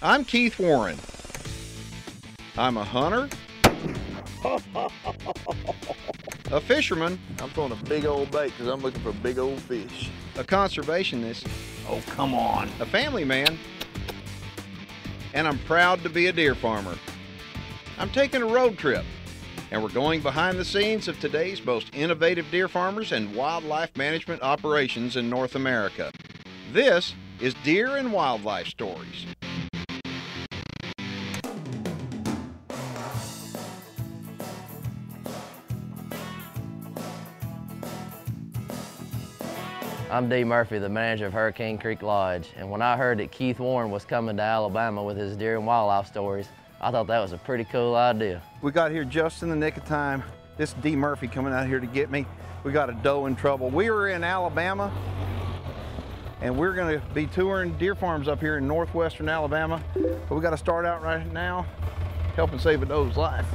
I'm Keith Warren. I'm a hunter, a fisherman, I'm throwing a big old bait because I'm looking for big old fish. a conservationist, Oh, come on. a family man, and I'm proud to be a deer farmer. I'm taking a road trip, and we're going behind the scenes of today's most innovative deer farmers and wildlife management operations in North America. This is Deer and Wildlife Stories. I'm Dee Murphy, the manager of Hurricane Creek Lodge, and when I heard that Keith Warren was coming to Alabama with his deer and wildlife stories, I thought that was a pretty cool idea. We got here just in the nick of time. This is Dee Murphy coming out here to get me. We got a doe in trouble. We were in Alabama, and we're gonna be touring deer farms up here in northwestern Alabama, but we gotta start out right now helping save a doe's life.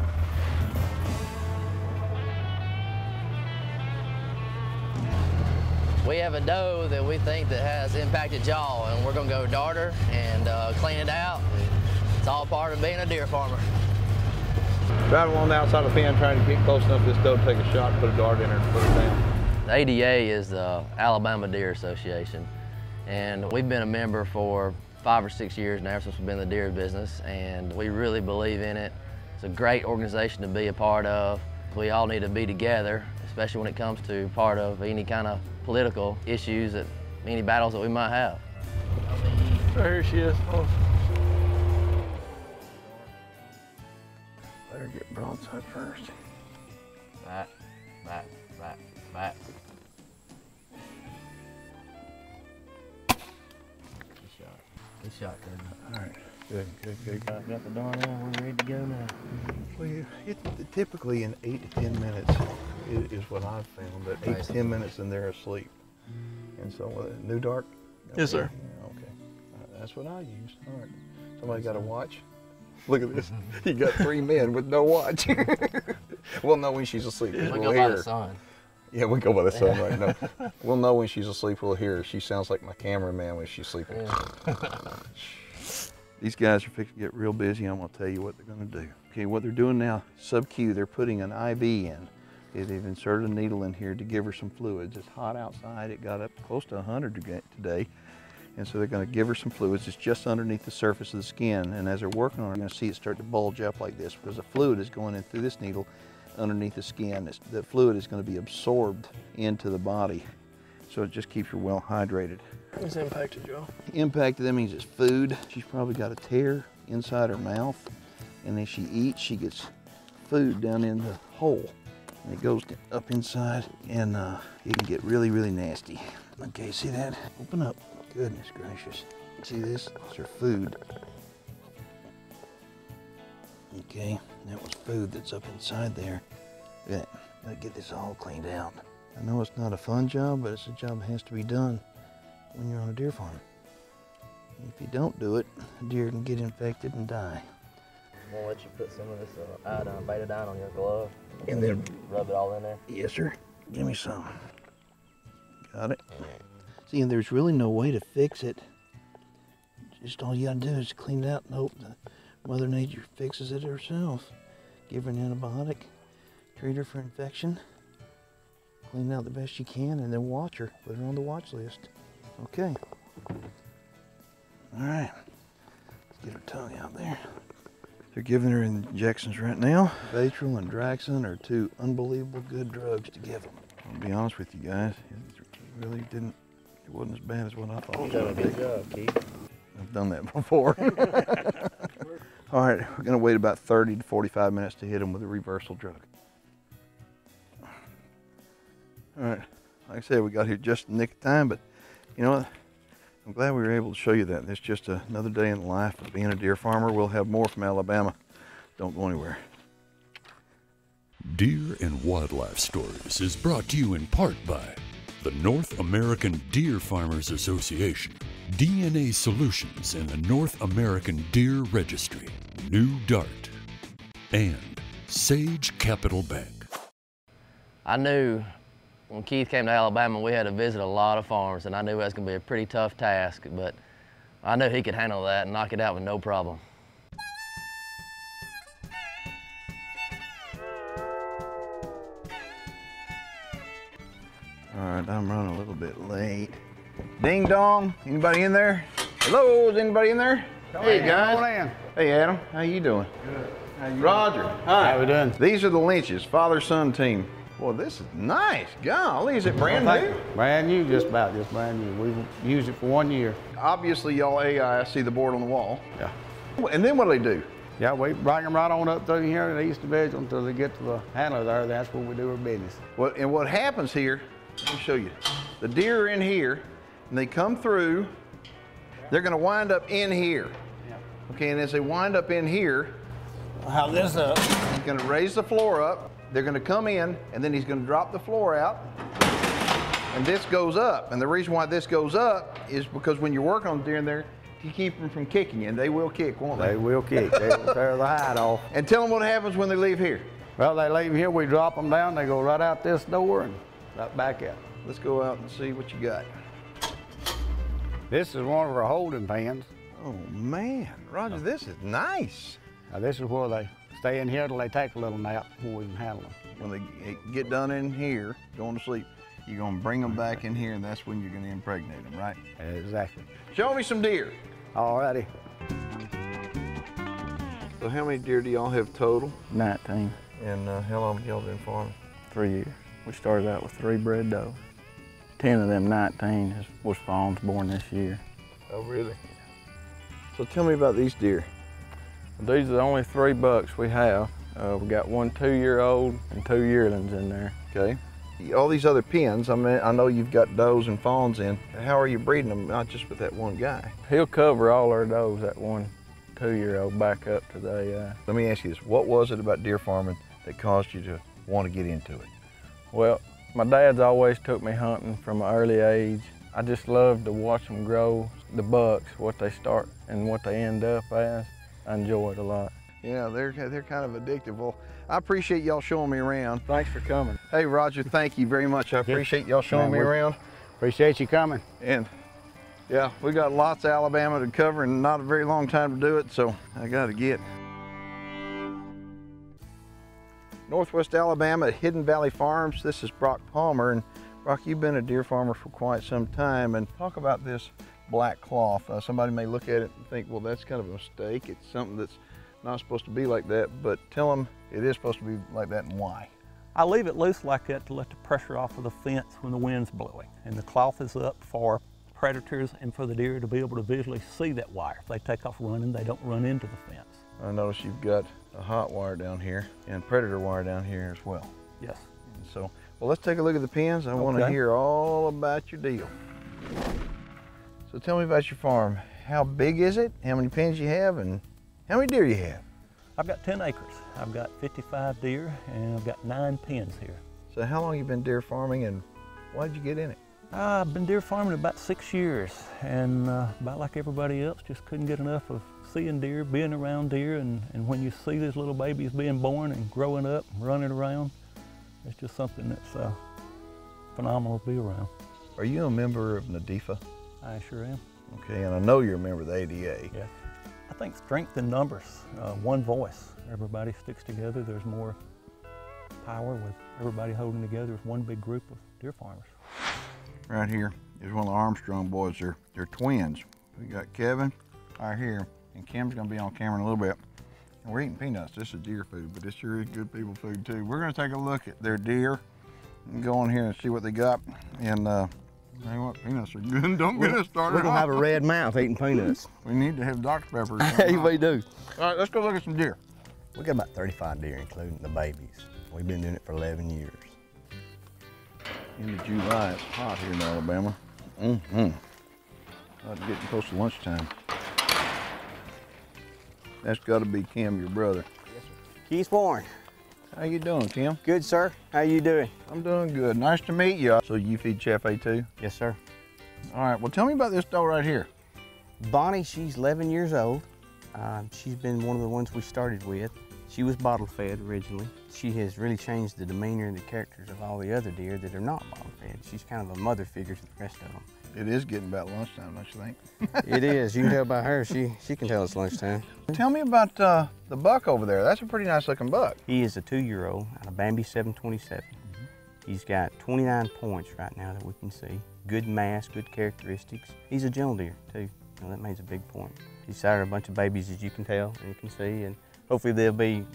We have a doe that we think that has impacted jaw, and we're gonna go dart her and clean it out. It's all part of being a deer farmer. Driving along the outside of the pen, trying to get close enough for this doe to take a shot, put a dart in her and put her down. The ADA is the Alabama Deer Association, and we've been a member for 5 or 6 years now since we've been in the deer business, and we really believe in it. It's a great organization to be a part of. We all need to be together, especially when it comes to part of any kind of political issues, any battles that we might have. There she is. Oh. Better get broadside first. Back, back, back, back. Good shot. Good shot, Kirby. All right. Good, good, good. Got the darn on. We're ready to go now. Well, typically in 8 to 10 minutes is what I've found, that 8 to 10 minutes and they're asleep. And so, new dart? Yes, sir. Yeah, okay. That's what I use. All right. Somebody got a watch? Look at this. You got 3 men with no watch. We'll know when she's asleep. We We'll go hear by her. the sun. Yeah, we go by the sun right now. We'll know when she's asleep. We'll hear her. She sounds like my cameraman when she's sleeping. Yeah. These guys are fixing to get real busy. I'm gonna tell you what they're gonna do. Okay, what they're doing now, sub-Q, they're putting an IV in. Okay, they've inserted a needle in here to give her some fluids. It's hot outside. It got up close to 100 today. And so they're gonna give her some fluids. It's just underneath the surface of the skin. And as they're working on it, you're gonna see it start to bulge up like this because the fluid is going in through this needle underneath the skin. The fluid is gonna be absorbed into the body. So it just keeps her well hydrated. What's impacted, Joe? Impact, that means it's food. She's probably got a tear inside her mouth. And as she eats, she gets food down in the hole. And it goes up inside, and it can get really, really nasty. Okay, see that? Open up. Goodness gracious. See this? It's her food. Okay, that was food that's up inside there. Good. Gotta get this all cleaned out. I know it's not a fun job, but it's a job that has to be done when you're on a deer farm. If you don't do it, the deer can get infected and die. I'm gonna let you put some of this iodine, betadine on your glove. And then, Rub it all in there. yes sir, give me some. Got it? See, and there's really no way to fix it. Just all you gotta do is clean it out and hope that Mother Nature fixes it herself. Give her an antibiotic, treat her for infection, clean it out the best you can, and then watch her. Put her on the watch list. Okay. All right. Let's get her tongue out there. They're giving her injections right now. Baytril and Draxin are 2 unbelievable good drugs to give them. I'll be honest with you guys, it really didn't, it wasn't as bad as what I thought it was You've done going a to good be. job, Keith. I've done that before. All right, we're gonna wait about 30 to 45 minutes to hit them with a reversal drug. All right, like I said, we got here just in the nick of time, but you know what? I'm glad we were able to show you that. It's just another day in the life of being a deer farmer. We'll have more from Alabama. Don't go anywhere. Deer and Wildlife Stories is brought to you in part by the North American Deer Farmers Association, DNA Solutions and the North American Deer Registry, New Dart, and Sage Capital Bank. I knew when Keith came to Alabama, we had to visit a lot of farms, and I knew that was going to be a pretty tough task, but I knew he could handle that and knock it out with no problem. All right, I'm running a little bit late. Ding dong, anybody in there? Hello, is anybody in there? Hey guys. Hey Adam, how you doing? Good. Roger, hi. How we doing? These are the Lynches, father-son team. Well, this is nice. Golly, is it brand new? Brand new, just about, just brand new. We've used it for 1 year. Obviously, y'all AI see the board on the wall. Yeah. And then what do they do? Yeah, we bring them right on up through here to the East Division until they get to the handler there. That's where we do our business. Well, and what happens here, let me show you. The deer are in here, and they come through. They're gonna wind up in here. Yeah. Okay, and as they wind up in here, I'll have this up. he's gonna raise the floor up. They're gonna come in, and then he's gonna drop the floor out, and this goes up. And the reason why this goes up is because when you're working on deer in there, you keep them from kicking you, and they will kick, won't they? They will kick. They will tear the hide off. And tell them what happens when they leave here. Well, they leave here, we drop them down, they go right out this door and right back out. Let's go out and see what you got. This is one of our holding pens. Oh man, Roger, this is nice. Now, this is where they stay in here till they take a little nap before we can handle them. When they get done in here, going to sleep, you're gonna bring them back in here, and that's when you're gonna impregnate them, right? Exactly. Show me some deer. Alrighty. So how many deer do y'all have total? 19, And how long have y'all been farming? 3 years. We started out with 3 bred does. 10 of them 19 was fawns born this year. Oh, really? So tell me about these deer. These are the only 3 bucks we have. We got 1 2-year-old and 2 yearlings in there. Okay. All these other pens, I mean, I know you've got does and fawns in. How are you breeding them, not just with that one guy? He'll cover all our does, that 1 2-year-old back up to the AI. Let me ask you this, what was it about deer farming that caused you to want to get into it? Well, my dad's always took me hunting from an early age. I just love to watch them grow, the bucks, what they start and what they end up as. I enjoy it a lot. Yeah, they're kind of addictive. Well, I appreciate y'all showing me around. Thanks for coming. Hey, Roger, thank you very much. I appreciate y'all showing me around. Appreciate you coming. And yeah, we got lots of Alabama to cover and not a very long time to do it, so I gotta get. Northwest Alabama at Hidden Valley Farms. This is Brock Palmer, and Brock, you've been a deer farmer for quite some time, and talk about this black cloth. Somebody may look at it and think, well, that's kind of a mistake. It's something that's not supposed to be like that, but tell them it is supposed to be like that and why. I leave it loose like that to let the pressure off of the fence when the wind's blowing. And the cloth is up for predators and for the deer to be able to visually see that wire. If they take off running, they don't run into the fence. I notice you've got a hot wire down here and predator wire down here as well. Yes. And so, well, let's take a look at the pens. I want to hear all about your deal. So tell me about your farm. How big is it? How many pens you have, and how many deer you have? I've got 10 acres. I've got 55 deer, and I've got 9 pens here. So how long you been deer farming, and why did you get in it? I've been deer farming about 6 years, and about like everybody else, just couldn't get enough of seeing deer, being around deer, and when you see these little babies being born and growing up, and running around, it's just something that's phenomenal to be around. Are you a member of NADIFA? I sure am. Okay, and I know you're a member of the ADA. Yes. I think strength in numbers, one voice. Everybody sticks together. There's more power with everybody holding together as one big group of deer farmers. Right here is one of the Armstrong boys. They're twins. We got Kevin right here, and Kim's gonna be on camera in a little bit. And we're eating peanuts. This is deer food, but this sure is good people food too. We're gonna take a look at their deer and go in here and see what they got. And you know what, peanuts are good. Don't get us started. We're gonna have a red mouth eating peanuts. We need to have Dr. Pepper. Hey, we do. All right, let's go look at some deer. We got about 35 deer, including the babies. We've been doing it for 11 years. End of July, it's hot here in Alabama. Getting close to lunchtime. That's got to be Kim, your brother. Yes, sir. Keith Warren. How you doing, Kim? Good, sir. How you doing? I'm doing good. Nice to meet you. So you feed Chefe too? Yes, sir. All right, well tell me about this doe right here. Bonnie, she's 11 years old. She's been one of the ones we started with. She was bottle fed originally. She has really changed the demeanor and the characters of all the other deer that are not bottle fed. She's kind of a mother figure to the rest of them. It is getting about lunchtime, don't you think? It is. You can tell by her. She can tell it's lunchtime. Tell me about the buck over there. That's a pretty nice looking buck. He is a 2-year-old out of Bambi 727. He's got 29 points right now that we can see. Good mass, good characteristics. He's a gentle deer too. That makes a big point. He's sired a bunch of babies, as you can tell and you can see, and hopefully they'll be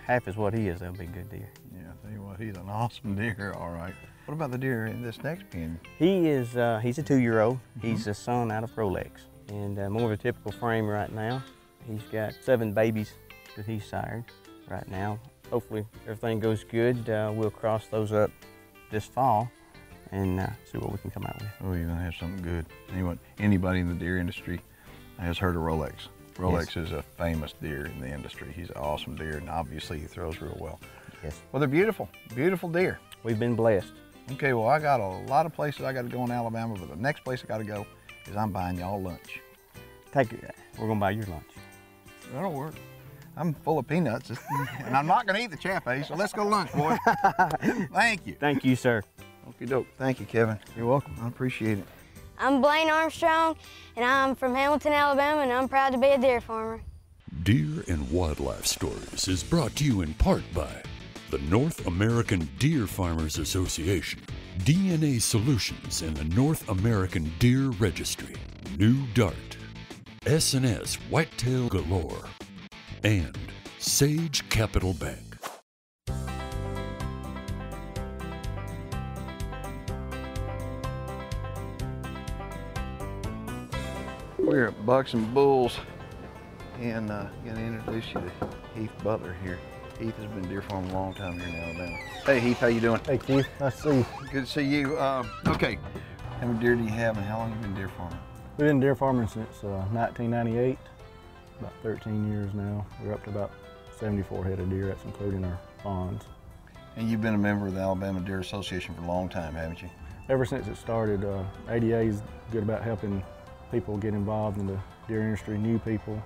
half as what he is. They'll be good deer. Yeah, I tell you what, he's an awesome deer. All right. What about the deer in this next pen? He is. He's a 2-year-old. He's a son out of Rolex, and more of a typical frame right now. He's got 7 babies that he's sired right now. Hopefully everything goes good. We'll cross those up this fall and see what we can come out with. Oh, you're gonna have something good. Anybody in the deer industry has heard of Rolex. Rolex is a famous deer in the industry. He's an awesome deer, and obviously he throws real well. Yes. Well, they're beautiful, beautiful deer. We've been blessed. Okay, well, I got a lot of places I got to go in Alabama, but the next place I got to go is I'm buying y'all lunch. We're gonna buy your lunch. That'll work. I'm full of peanuts, and I'm not gonna eat the chape, so let's go to lunch, boys. Thank you. Thank you, sir. Okie doke. Thank you, Kevin. You're welcome. I appreciate it. I'm Blaine Armstrong, and I'm from Hamilton, Alabama, and I'm proud to be a deer farmer. Deer and Wildlife Stories is brought to you in part by the North American Deer Farmers Association, DNA Solutions, and the North American Deer Registry, New Dart, S&S Whitetail Galore, and Sage Capital Bank. We're at Bucks and Bulls, and gonna introduce you to Heath Butler here. Heath has been deer farming a long time here in Alabama. Hey Heath, how you doing? Hey Keith, nice to see you. Good to see you. Okay, how many deer do you have, and how long have you been deer farming? We've been deer farming since 1998, about 13 years now. We're up to about 74 head of deer, that's including our ponds. And you've been a member of the Alabama Deer Association for a long time, haven't you? Ever since it started, ADA is good about helping people get involved in the deer industry, new people.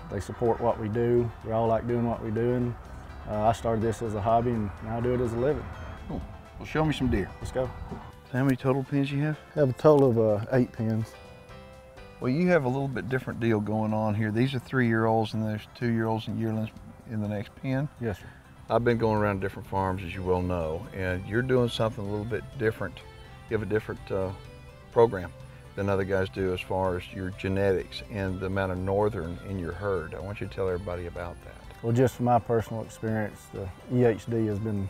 They support what we do. We all like doing what we do. And I started this as a hobby, and now I do it as a living. Cool. Well, show me some deer. Let's go. So how many total pins you have? I have a total of 8 pins. Well, you have a little bit different deal going on here. These are 3-year-olds, and there's 2-year-olds and yearlings in the next pen. Yes, sir. I've been going around different farms, as you well know, and you're doing something a little bit different. You have a different program than other guys do as far as your genetics and the amount of northern in your herd. I want you to tell everybody about that. Well, just from my personal experience, the EHD has been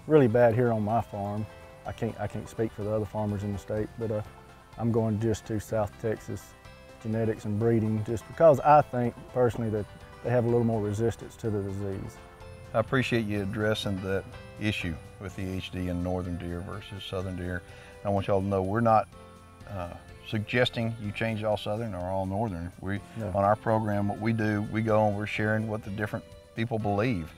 really bad here on my farm. I can't speak for the other farmers in the state, but I'm going just to South Texas genetics and breeding just because I think personally that they have a little more resistance to the disease. I appreciate you addressing that issue with the EHD and northern deer versus southern deer. I want y'all to know we're not suggesting you change all southern or all northern. On our program, what we do, we go and we're sharing what the different people believe.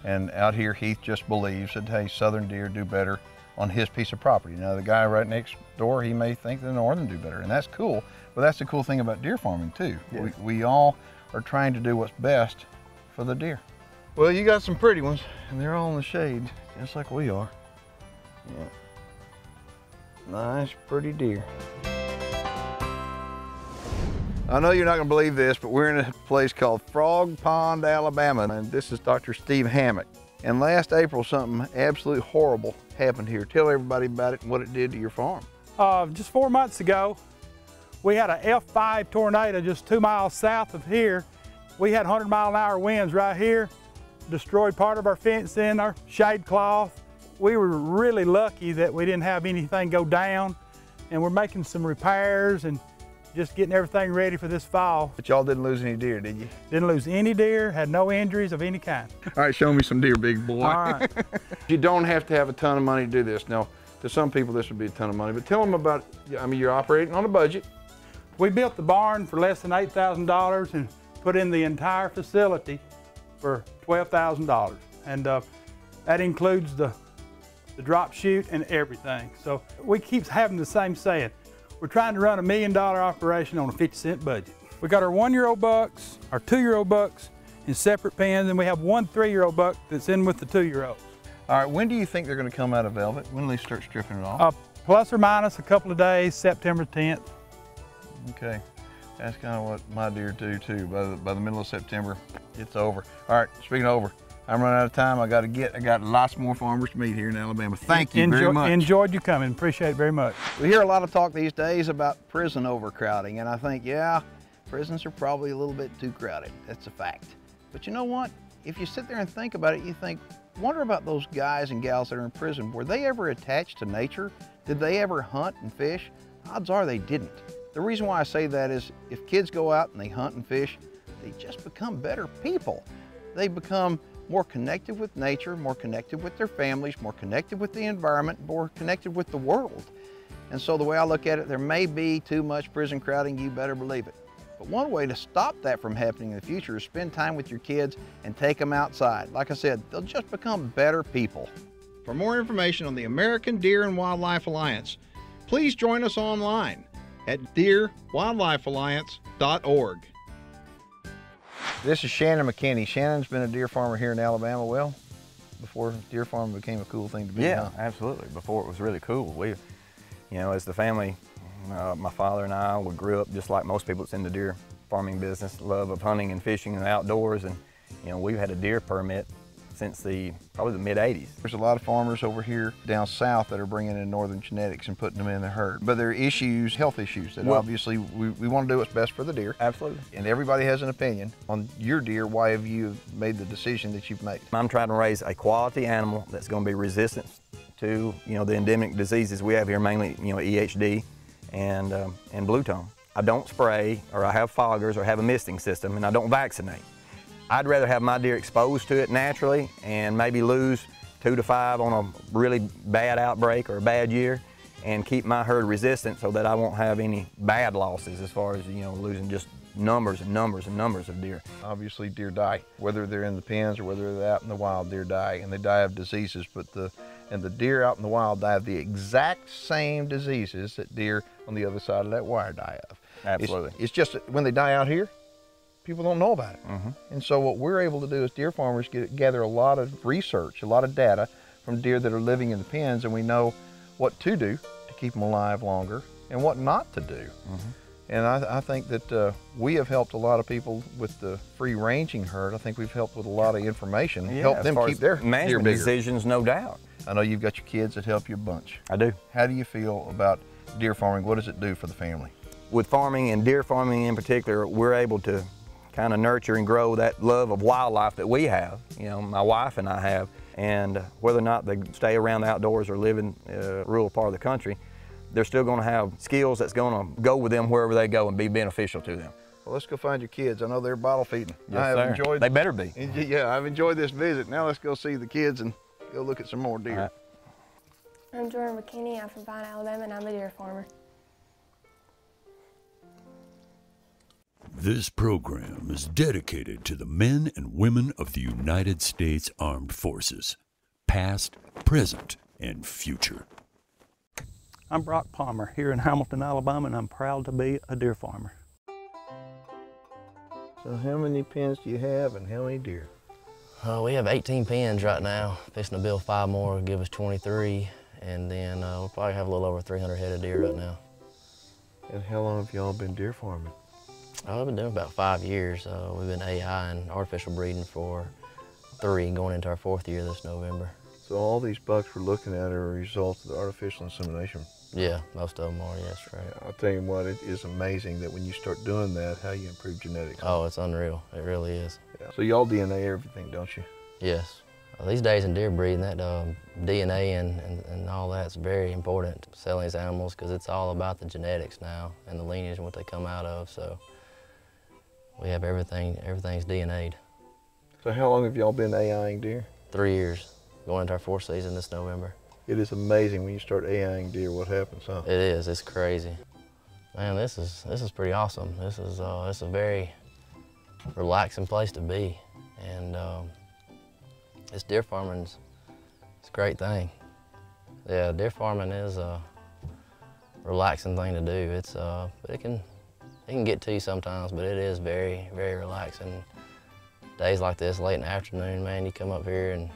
And out here, Heath just believes that, hey, southern deer do better on his piece of property. Now, the guy right next door, he may think the northern do better, and that's cool. But that's the cool thing about deer farming, too. Yes. We all are trying to do what's best for the deer. Well, you got some pretty ones, and they're all in the shade, just like we are. Yeah. Nice, pretty deer. I know you're not gonna believe this, but we're in a place called Frog Pond, Alabama, and this is Dr. Steve Hammock. And last April, something absolutely horrible happened here. Tell everybody about it and what it did to your farm. Just 4 months ago, we had a F5 tornado just 2 miles south of here. We had 100-mile-an-hour winds right here, destroyed part of our fence in our shade cloth. We were really lucky that we didn't have anything go down, and we're making some repairs and just getting everything ready for this fall. But y'all didn't lose any deer, did you? Didn't lose any deer, had no injuries of any kind. All right, show me some deer, big boy. All right. You don't have to have a ton of money to do this. Now, to some people, this would be a ton of money, but tell them about, I mean, you're operating on a budget. We built the barn for less than $8,000 and put in the entire facility for $12,000. And that includes the drop chute and everything. So we keep having the same saying. We're trying to run $1 million operation on a 50-cent budget. We got our 1-year-old bucks, our 2-year-old bucks in separate pens, and we have one 3-year-old buck that's in with the 2-year-olds. All right, when do you think they're gonna come out of velvet? When do they start stripping it off? plus or minus a couple of days, September 10th. Okay, that's kind of what my deer do too. By the middle of September, it's over. All right, speaking of over, I'm running out of time. I got lots more farmers to meet here in Alabama. Thank you very much. Enjoyed you coming, appreciate it very much. We hear a lot of talk these days about prison overcrowding, and I think, yeah, prisons are probably a little bit too crowded. That's a fact. But you know what? If you sit there and think about it, you think, wonder about those guys and gals that are in prison. Were they ever attached to nature? Did they ever hunt and fish? Odds are they didn't. The reason why I say that is if kids go out and they hunt and fish, they just become better people. They become more connected with nature, more connected with their families, more connected with the environment, more connected with the world. And so the way I look at it, there may be too much prison crowding, you better believe it. But one way to stop that from happening in the future is spend time with your kids and take them outside. Like I said, they'll just become better people. For more information on the American Deer and Wildlife Alliance, please join us online at deerwildlifealliance.org. This is Shannon McKinney. Shannon's been a deer farmer here in Alabama, well, before deer farming became a cool thing to be. Yeah, absolutely. Before it was really cool. We, as the family, my father and I, we grew up just like most people that's in the deer farming business, love of hunting and fishing and the outdoors, and we've had a deer permit since probably the mid-'80s. There's a lot of farmers over here down south that are bringing in northern genetics and putting them in the herd. But there are issues, health issues, that obviously we want to do what's best for the deer. Absolutely. And everybody has an opinion on your deer. Why have you made the decision that you've made? I'm trying to raise a quality animal that's going to be resistant to the endemic diseases we have here, mainly EHD and blue tongue. I don't spray, or I have foggers, or have a misting system, and I don't vaccinate. I'd rather have my deer exposed to it naturally and maybe lose 2 to 5 on a really bad outbreak or a bad year, and keep my herd resistant so that I won't have any bad losses as far as losing just numbers and numbers and numbers of deer. Obviously deer die, whether they're in the pens or whether they're out in the wild. Deer die, and they die of diseases, but the deer out in the wild die of the exact same diseases that deer on the other side of that wire die of. Absolutely. It's just that when they die out here, people don't know about it. And so what we're able to do as deer farmers, gather a lot of research, a lot of data from deer that are living in the pens, and we know what to do to keep them alive longer and what not to do. And I think that we have helped a lot of people with the free ranging herd. I think we've helped with a lot of information, help them keep their management deer bigger. decisions, no doubt. I know you've got your kids that help you a bunch. I do. How do you feel about deer farming? What does it do for the family? With farming, and deer farming in particular, we're able to kind of nurture and grow that love of wildlife that we have, my wife and I have, and whether or not they stay around the outdoors or live in a rural part of the country, they're still going to have skills that's going to go with them wherever they go and be beneficial to them. Well, let's go find your kids. I know they're bottle feeding. Yes, I have enjoyed. They better be. Yeah, I've enjoyed this visit. Now let's go see the kids and go look at some more deer. Right. I'm Jordan McKinney. I'm from Vine, Alabama, and I'm a deer farmer. This program is dedicated to the men and women of the United States Armed Forces, past, present, and future. I'm Brock Palmer here in Hamilton, Alabama, and I'm proud to be a deer farmer. So how many pens do you have and how many deer? We have 18 pens right now. Fixing to build 5 more, give us 23, and then we'll probably have a little over 300 head of deer right now. And how long have y'all been deer farming? I've been doing about 5 years. We've been AI and artificial breeding for 3, going into our 4th year this November. So all these bucks we're looking at are a result of the artificial insemination? Yeah, most of them are, yes, right. I'll tell you what, it is amazing that when you start doing that, how you improve genetics. Oh, it's unreal. It really is. Yeah. So y'all DNA everything, don't you? Yes. These days in deer breeding, that DNA and all that's very important to selling these animals, because it's all about the genetics now and the lineage and what they come out of. So we have everything's DNA'd. So how long have y'all been AIing deer? 3 years, going into our 4th season this November. It is amazing when you start AIing deer what happens, huh? It is, it's crazy. Man, this is pretty awesome. This is it's a very relaxing place to be. And this deer farming's a great thing. Yeah, deer farming is a relaxing thing to do. It's but it can get to you sometimes, but it is very, very relaxing. Days like this, late in the afternoon, man, you come up here and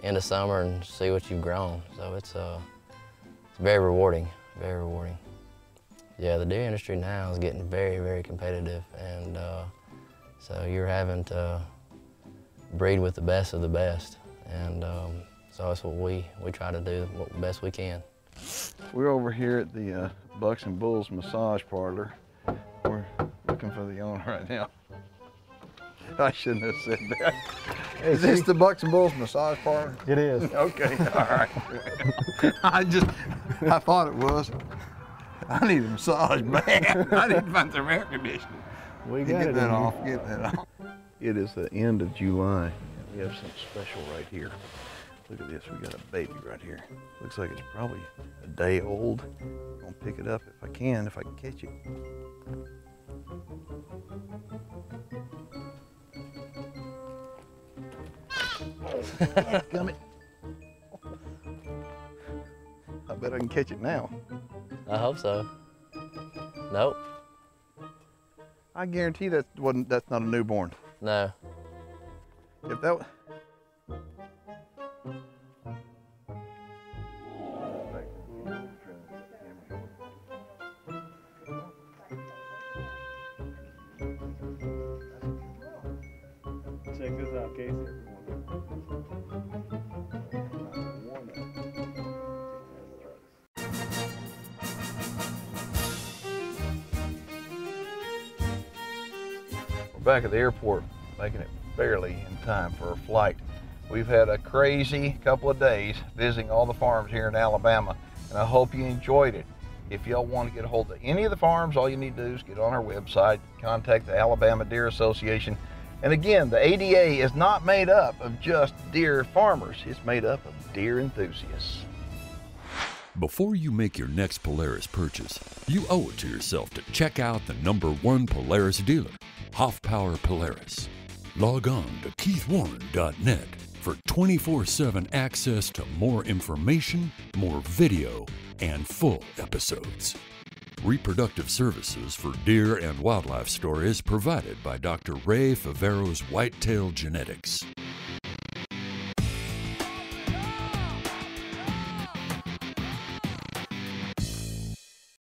end of summer and see what you've grown. So It's very rewarding, very rewarding. Yeah, the deer industry now is getting very, very competitive, and so you're having to breed with the best of the best, and so that's what we try to do the best we can. We're over here at the Bucks and Bulls massage parlor. We're looking for the owner right now. I shouldn't have said that. Is this the Bucks and Bulls massage parlor? It is. Okay, all right. I thought it was. I need a massage, man. I need to find some air conditioning. We got Get that off, get that off. It is the end of July. We have something special right here. Look at this, we got a baby right here. Looks like it's probably a day old. I'm gonna pick it up if I can catch it. Gummit. I bet I can catch it now. I hope so. Nope. I guarantee that's not a newborn. No. If that Check this out, Casey. We're back at the airport, making it barely in time for our flight. We've had a crazy couple of days visiting all the farms here in Alabama, and I hope you enjoyed it. If y'all want to get a hold of any of the farms, all you need to do is get on our website, contact the Alabama Deer Association. And again, the ADA is not made up of just deer farmers, it's made up of deer enthusiasts. Before you make your next Polaris purchase, you owe it to yourself to check out the #1 Polaris dealer, Hoffpower Polaris. Log on to keithwarren.net for 24/7 access to more information, more video, and full episodes. Reproductive services for deer and wildlife stories provided by Dr. Ray Favero's Whitetail Genetics.